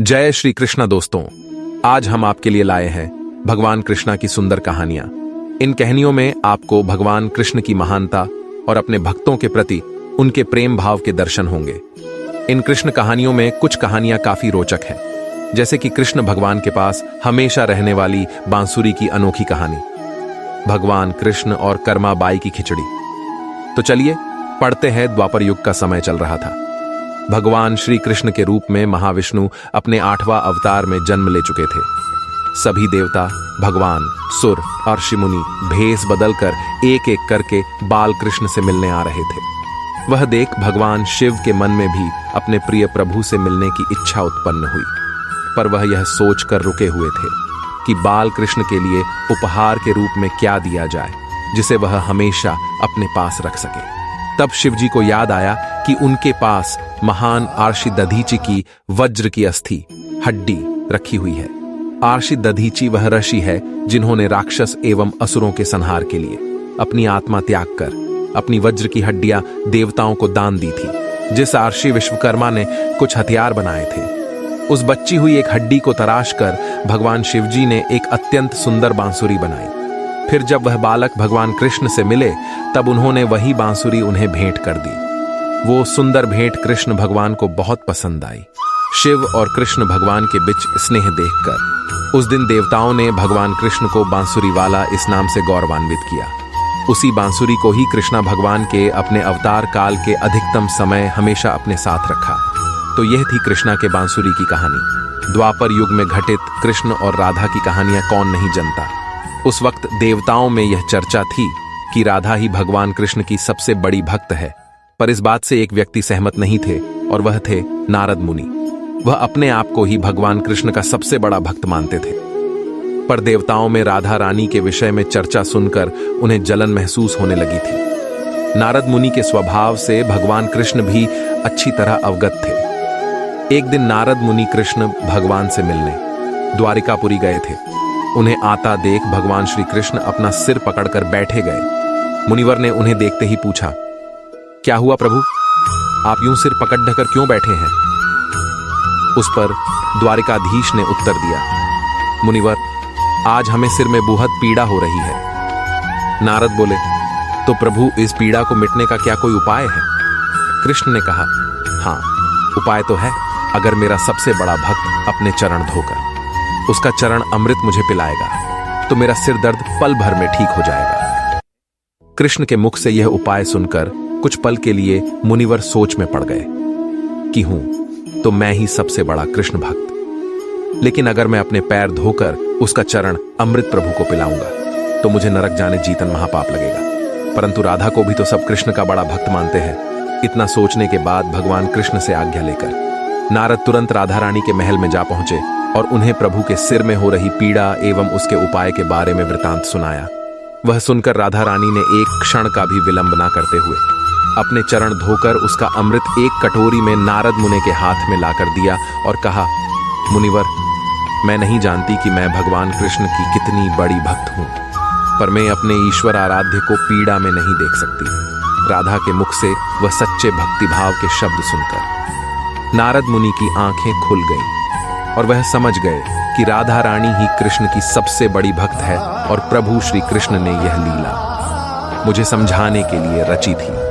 जय श्री कृष्ण दोस्तों, आज हम आपके लिए लाए हैं भगवान कृष्णा की सुंदर कहानियां। इन कहानियों में आपको भगवान कृष्ण की महानता और अपने भक्तों के प्रति उनके प्रेम भाव के दर्शन होंगे। इन कृष्ण कहानियों में कुछ कहानियां काफी रोचक हैं, जैसे कि कृष्ण भगवान के पास हमेशा रहने वाली बांसुरी की अनोखी कहानी, भगवान कृष्ण और कर्मा बाई की खिचड़ी। तो चलिए पढ़ते हैं। द्वापर युग का समय चल रहा था। भगवान श्री कृष्ण के रूप में महाविष्णु अपने 8वां अवतार में जन्म ले चुके थे। सभी देवता, भगवान, सुर और ऋषि मुनि भेष बदलकर एक एक करके बाल कृष्ण से मिलने आ रहे थे। वह देख भगवान शिव के मन में भी अपने प्रिय प्रभु से मिलने की इच्छा उत्पन्न हुई, पर वह यह सोचकर रुके हुए थे कि बाल कृष्ण के लिए उपहार के रूप में क्या दिया जाए जिसे वह हमेशा अपने पास रख सके। तब शिवजी को याद आया कि उनके पास महान आर्षि दधीचि की वज्र की अस्थि हड्डी रखी हुई है। आर्षि दधीचि वह ऋषि है जिन्होंने राक्षस एवं असुरों के संहार के लिए अपनी आत्मा त्याग कर अपनी वज्र की हड्डियां देवताओं को दान दी थी। जिस आर्षि विश्वकर्मा ने कुछ हथियार बनाए थे, उस बची हुई एक हड्डी को तराश कर भगवान शिवजी ने एक अत्यंत सुंदर बांसुरी बनाई। फिर जब वह बालक भगवान कृष्ण से मिले, तब उन्होंने वही बांसुरी उन्हें भेंट कर दी। वो सुंदर भेंट कृष्ण भगवान को बहुत पसंद आई। शिव और कृष्ण भगवान के बीच स्नेह देखकर उस दिन देवताओं ने भगवान कृष्ण को बांसुरी वाला इस नाम से गौरवान्वित किया। उसी बांसुरी को ही कृष्णा भगवान के अपने अवतार काल के अधिकतम समय हमेशा अपने साथ रखा। तो यह थी कृष्णा के बांसुरी की कहानी। द्वापर युग में घटित कृष्ण और राधा की कहानियां कौन नहीं जानता। उस वक्त देवताओं में यह चर्चा थी कि राधा ही भगवान कृष्ण की सबसे बड़ी भक्त है, पर इस बात से एक व्यक्ति सहमत नहीं थे और वह थे नारद मुनि। वह अपने आप को ही भगवान कृष्ण का सबसे बड़ा भक्त मानते थे, पर देवताओं में राधा रानी के विषय में चर्चा सुनकर उन्हें जलन महसूस होने लगी थी। नारद मुनि के स्वभाव से भगवान कृष्ण भी अच्छी तरह अवगत थे। एक दिन नारद मुनि कृष्ण भगवान से मिलने द्वारिकापुरी गए थे। उन्हें आता देख भगवान श्री कृष्ण अपना सिर पकड़कर बैठे गए। मुनिवर ने उन्हें देखते ही पूछा, क्या हुआ प्रभु, आप यूं सिर पकड़ ढकर क्यों बैठे हैं? उस पर द्वारिकाधीश ने उत्तर दिया, मुनिवर, आज हमें सिर में बहुत पीड़ा हो रही है। नारद बोले, तो प्रभु इस पीड़ा को मिटने का क्या कोई उपाय है? कृष्ण ने कहा, हाँ, उपाय तो है। अगर मेरा सबसे बड़ा भक्त अपने चरण धोकर उसका चरण अमृत मुझे पिलाएगा, तो मेरा सिर दर्द पल भर में ठीक हो जाएगा। कृष्ण के मुख से यह उपाय सुनकर कुछ पल के लिए मुनिवर सोच में पड़ गए कि हूं तो मैं ही सबसे बड़ा कृष्ण भक्त, लेकिन अगर मैं अपने पैर धोकर उसका चरण अमृत प्रभु को पिलाऊंगा तो मुझे नरक जाने जीतन महापाप लगेगा। परंतु राधा को भी तो सब कृष्ण का बड़ा भक्त मानते हैं। इतना सोचने के बाद भगवान कृष्ण से आज्ञा लेकर नारद तुरंत राधा रानी के महल में जा पहुंचे और उन्हें प्रभु के सिर में हो रही पीड़ा एवं उसके उपाय के बारे में वृतांत सुनाया। वह सुनकर राधा रानी ने एक क्षण का भी विलंब न करते हुए अपने चरण धोकर उसका अमृत एक कटोरी में नारद मुनि के हाथ में लाकर दिया और कहा, मुनिवर, मैं नहीं जानती कि मैं भगवान कृष्ण की कितनी बड़ी भक्त हूं, पर मैं अपने ईश्वर आराध्य को पीड़ा में नहीं देख सकती। राधा के मुख से वह सच्चे भक्तिभाव के शब्द सुनकर नारद मुनि की आंखें खुल गईं और वह समझ गए कि राधा रानी ही कृष्ण की सबसे बड़ी भक्त है और प्रभु श्री कृष्ण ने यह लीला मुझे समझाने के लिए रची थी।